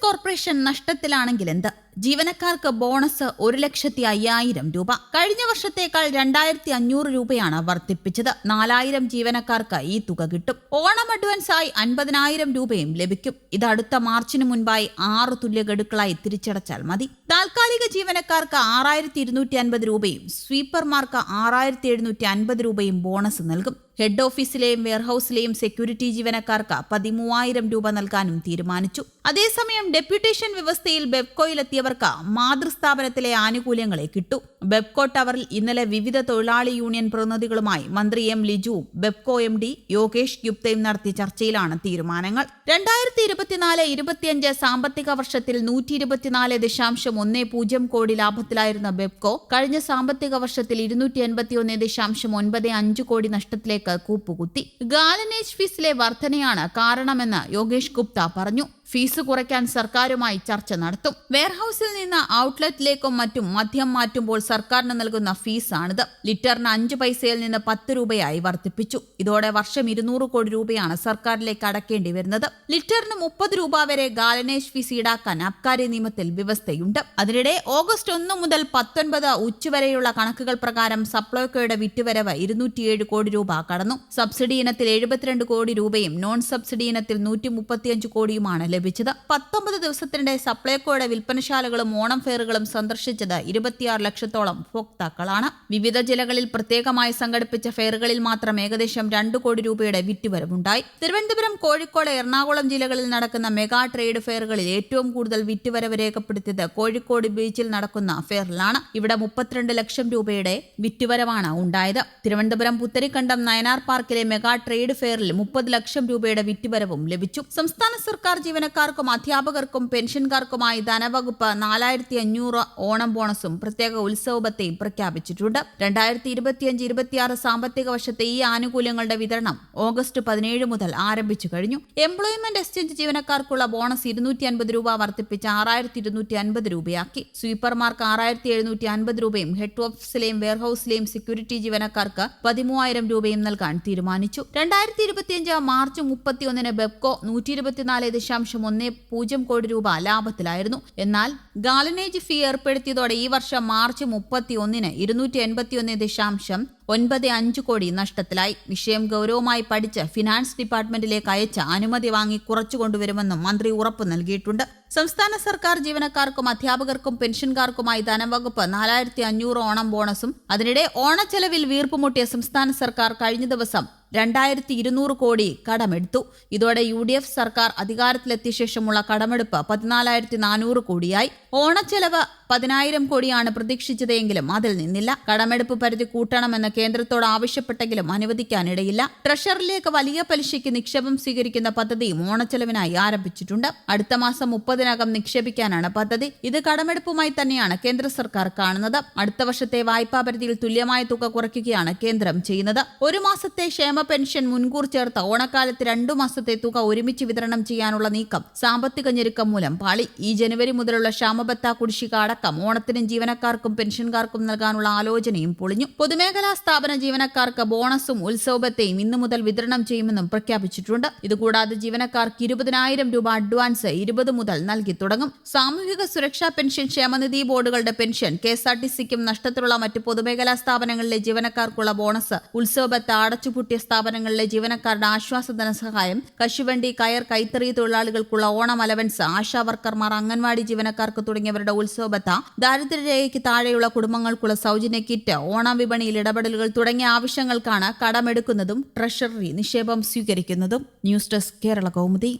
Corporation നഷ്ടത്തിലാണെങ്കിൽ എന്ത്? ജീവനക്കാർക്ക് bonus 1,50,000 രൂപ. കഴിഞ്ഞ വർഷത്തേക്കാൾ 2,500 രൂപയാണ് വർദ്ധിപ്പിച്ചത്. 4,000 ജീവനക്കാർക്ക് ഈ തുക കിട്ടും. ഓണം അഡ്വാൻസായി 50,000 രൂപയും ലഭിക്കും. ഇത് അടുത്ത മാർച്ചിന് മുൻപായി 6 തുല്യ ഗഡുക്കളായി തിരിച്ചടച്ചാൽ മതി. താൽക്കാലിക ജീവനക്കാർക്ക് 6,250 രൂപയും സ്വീപ്പർമാർക്ക് 6,750 രൂപയും ബോണസ് നൽകും. ഹെഡ് ഓഫീസിലെയും വെയർഹൌസിലെയും സെക്യൂരിറ്റി ജീവനക്കാർക്ക് 13,000 രൂപ നൽകാനും തീരുമാനിച്ചു. അതേസമയം ഡെപ്യൂട്ടേഷൻ വ്യവസ്ഥയിൽ ബെപ്കോയിലെത്തിയവർക്ക് മാതൃസ്ഥാപനത്തിലെ ആനുകൂല്യങ്ങളെ കിട്ടൂ. ബെപ്കോ ടവറിൽ ഇന്നലെ വിവിധ തൊഴിലാളി യൂണിയൻ പ്രതിനിധികളുമായി മന്ത്രി എം ലിജുവും ബെപ്കോ MD യോഗേഷ് ഗുപ്തയും നടത്തിയ ചർച്ചയിലാണ് തീരുമാനങ്ങൾ. 2024-25 സാമ്പത്തിക വർഷത്തിൽ 124.10 കോടി ലാഭത്തിലായിരുന്ന ബെപ്കോ കഴിഞ്ഞ സാമ്പത്തിക വർഷത്തിൽ 281.95 കോടി നഷ്ടത്തിലേക്ക് കൂപ്പുകുത്തി. ഗാലനേജ് ഫീസിലെ വർധനയാണ് കാരണമെന്ന് യോഗേഷ് ഗുപ്ത പറഞ്ഞു. ഫീസ് കുറയ്ക്കാൻ സർക്കാരുമായി ചർച്ച നടത്തും. വെയർഹൌസിൽ നിന്ന് ഔട്ട്ലെറ്റിലേക്കും മറ്റും മദ്യം മാറ്റുമ്പോൾ സർക്കാരിന് നൽകുന്ന ഫീസാണിത്. ലിറ്ററിന് 5 പൈസയിൽ നിന്ന് 10 രൂപയായി വർദ്ധിപ്പിച്ചു. ഇതോടെ വർഷം 200 കോടി രൂപയാണ് സർക്കാരിലേക്ക് അടക്കേണ്ടി വരുന്നത്. ലിറ്ററിന് 30 രൂപ വരെ ഗാലനേജ് ഫീസ് ഈടാക്കാൻ അബ്കാരി നിയമത്തിൽ വ്യവസ്ഥയുണ്ട്. അതിനിടെ ഓഗസ്റ്റ് 1 മുതൽ 19 ഉച്ചവരെയുള്ള കണക്കുകൾ പ്രകാരം സപ്ലൈകോയുടെ വിറ്റുവരവ് 207 കോടി രൂപ കടന്നു. സബ്സിഡി ഇനത്തിൽ 72 കോടി രൂപയും നോൺ സബ്സിഡി ഇനത്തിൽ 135 കോടിയുമാണ് ലഭിച്ചത്. 19 ദിവസത്തിനിടെ സപ്ലൈകോയുടെ വിൽപ്പനശാലകളും ഓണം ഫെയറുകളും സന്ദർശിച്ചത് 26 ലക്ഷത്തോളം ഉപഭോക്താക്കളാണ്. വിവിധ ജില്ലകളിൽ പ്രത്യേകമായി സംഘടിപ്പിച്ച ഫെയറുകളിൽ മാത്രം ഏകദേശം 2 കോടി രൂപയുടെ വിറ്റുവരവുണ്ടായി. തിരുവനന്തപുരം, കോഴിക്കോട്, എറണാകുളം ജില്ലകളിൽ നടക്കുന്ന മെഗാ ട്രേഡ് ഫെയറുകളിൽ ഏറ്റവും കൂടുതൽ വിറ്റുവരവ് രേഖപ്പെടുത്തിയത് കോഴിക്കോട് ബീച്ചിൽ നടക്കുന്ന ഫെയറിലാണ്. ഇവിടെ 32 ലക്ഷം രൂപയുടെ വിറ്റുവരവാണ് ഉണ്ടായത്. തിരുവനന്തപുരം പുത്തരിക്കണ്ടം നയനാർ പാർക്കിലെ മെഗാ ട്രേഡ് ഫെയറിൽ 30 ലക്ഷം രൂപയുടെ വിറ്റുവരവും ലഭിച്ചു. സംസ്ഥാന സർക്കാർ ജീവനക്കാർക്കും അധ്യാപകർക്കും പെൻഷൻകാർക്കുമായി ധനവകുപ്പ് 4,500 ഓണം ബോണസും പ്രത്യേക ഉത്സവബത്തയും പ്രഖ്യാപിച്ചിട്ടുണ്ട്. 2025-26 സാമ്പത്തിക വർഷത്തെ ഈ ആനുകൂല്യങ്ങളുടെ വിതരണം ഓഗസ്റ്റ് 17 മുതൽ ആരംഭിച്ചു കഴിഞ്ഞു. എംപ്ലോയ്മെന്റ് എക്സ്ചേഞ്ച് ജീവനക്കാർക്കുള്ള ബോണസ് 250 രൂപ വർദ്ധിപ്പിച്ച് 6,250 രൂപയാക്കി. സ്വീപ്പർമാർക്ക് 6,750 രൂപയും ഹെഡ് ഓഫീസിലെയും വെയർഹൌസിലെയും സെക്യൂരിറ്റി ജീവനക്കാർക്ക് 13,000 രൂപയും നൽകാൻ തീരുമാനിച്ചു. 2025 മാർച്ച് 31 ബെപ്കോ 124.10 കോടി രൂപ ലാഭത്തിലായിരുന്നു. എന്നാൽ ഗാലനേജ് ഫീ ഏർപ്പെടുത്തിയതോടെ ഈ വർഷം മാർച്ച് 31 281.95 കോടി നഷ്ടത്തിലായി. വിഷയം ഗൗരവമായി പഠിച്ച് ഫിനാൻസ് ഡിപ്പാർട്ട്മെന്റിലേക്ക് അയച്ച് അനുമതി വാങ്ങി കുറച്ചുകൊണ്ടുവരുമെന്നും മന്ത്രി ഉറപ്പു നൽകിയിട്ടുണ്ട്. സംസ്ഥാന സർക്കാർ ജീവനക്കാർക്കും അധ്യാപകർക്കും പെൻഷൻകാർക്കുമായി ധനവകുപ്പ് 4,500 ഓണം ബോണസും. അതിനിടെ ഓണച്ചെലവിൽ വീർപ്പുമുട്ടിയ സംസ്ഥാന സർക്കാർ കഴിഞ്ഞ ദിവസം 2,200 കോടി കടമെടുത്തു. ഇതോടെ UDF സർക്കാർ അധികാരത്തിലെത്തിയ ശേഷമുള്ള കടമെടുപ്പ് 14,400 കോടിയായി. ഓണച്ചെലവ് 10,000 കോടിയാണ് പ്രതീക്ഷിച്ചതെങ്കിലും അതിൽ നിന്നില്ല. കടമെടുപ്പ് പരിധി കൂട്ടണമെന്ന് കേന്ദ്രത്തോട് ആവശ്യപ്പെട്ടെങ്കിലും അനുവദിക്കാനിടയില്ല. ട്രഷറിലേക്ക് വലിയ പലിശയ്ക്ക് നിക്ഷേപം സ്വീകരിക്കുന്ന പദ്ധതിയും ഓണച്ചെലവിനായി ആരംഭിച്ചിട്ടുണ്ട്. അടുത്ത മാസം 30-നകം നിക്ഷേപിക്കാനാണ് പദ്ധതി. ഇത് കടമെടുപ്പുമായി തന്നെയാണ് കേന്ദ്ര സർക്കാർ കാണുന്നത്. അടുത്ത വർഷത്തെ വായ്പാ പരിധിയിൽ തുല്യമായ തുക കുറയ്ക്കുകയാണ് കേന്ദ്രം ചെയ്യുന്നത്. ഒരു മാസത്തെ ക്ഷേമ പെൻഷൻ മുൻകൂർ ചേർത്ത് ഓണക്കാലത്ത് 2 മാസത്തെ തുക ഒരുമിച്ച് വിതരണം ചെയ്യാനുള്ള നീക്കം സാമ്പത്തിക ഞെരുക്കം മൂലം പാളി. ഈ ജനുവരി മുതലുള്ള ക്ഷാമബത്ത കുടിശ്ശിക അടക്കം ഓണത്തിനും ജീവനക്കാർക്കും പെൻഷൻകാർക്കും നൽകാനുള്ള ആലോചനയും പൊളിഞ്ഞു. പൊതുമേഖലാ സ്ഥാപന ജീവനക്കാർക്ക് ബോണസും ഉത്സവബത്തയും ഇന്നു മുതൽ വിതരണം ചെയ്യുമെന്നും പ്രഖ്യാപിച്ചിട്ടുണ്ട്. ഇതുകൂടാതെ ജീവനക്കാർക്ക് 20,000 രൂപ അഡ്വാൻസ് 20 മുതൽ നൽകി തുടങ്ങും. സാമൂഹിക സുരക്ഷാ പെൻഷൻ, ക്ഷേമനിധി ബോർഡുകളുടെ പെൻഷൻ, KSRTCക്കും നഷ്ടത്തിലുള്ള മറ്റ് പൊതുമേഖലാ സ്ഥാപനങ്ങളിലെ ജീവനക്കാർക്കുള്ള ബോണസ്, ഉത്സവബത്ത, അടച്ചുപൂട്ടിയ സ്ഥാപനങ്ങളിലെ ജീവനക്കാരുടെ ആശ്വാസ ധനസഹായം, കശുവണ്ടി, കയർ, കൈത്തറി തൊഴിലാളികൾക്കുള്ള ഓണം അലവൻസ്, ആശാ വർക്കർമാർ, അംഗൻവാടി ജീവനക്കാർക്ക് തുടങ്ങിയവരുടെ ഉത്സവബത്ത, ദാരിദ്ര്യരേഖയ്ക്ക് താഴെയുള്ള കുടുംബങ്ങൾക്കുള്ള സൗജന്യ കിറ്റ്, ഓണം വിപണിയിൽ ഇടപെടലുകൾ തുടങ്ങിയ ആവശ്യങ്ങൾക്കാണ് കടമെടുക്കുന്നതും ട്രഷറി നിക്ഷേപം സ്വീകരിക്കുന്നതും. News desk, Kerala Kaumudi.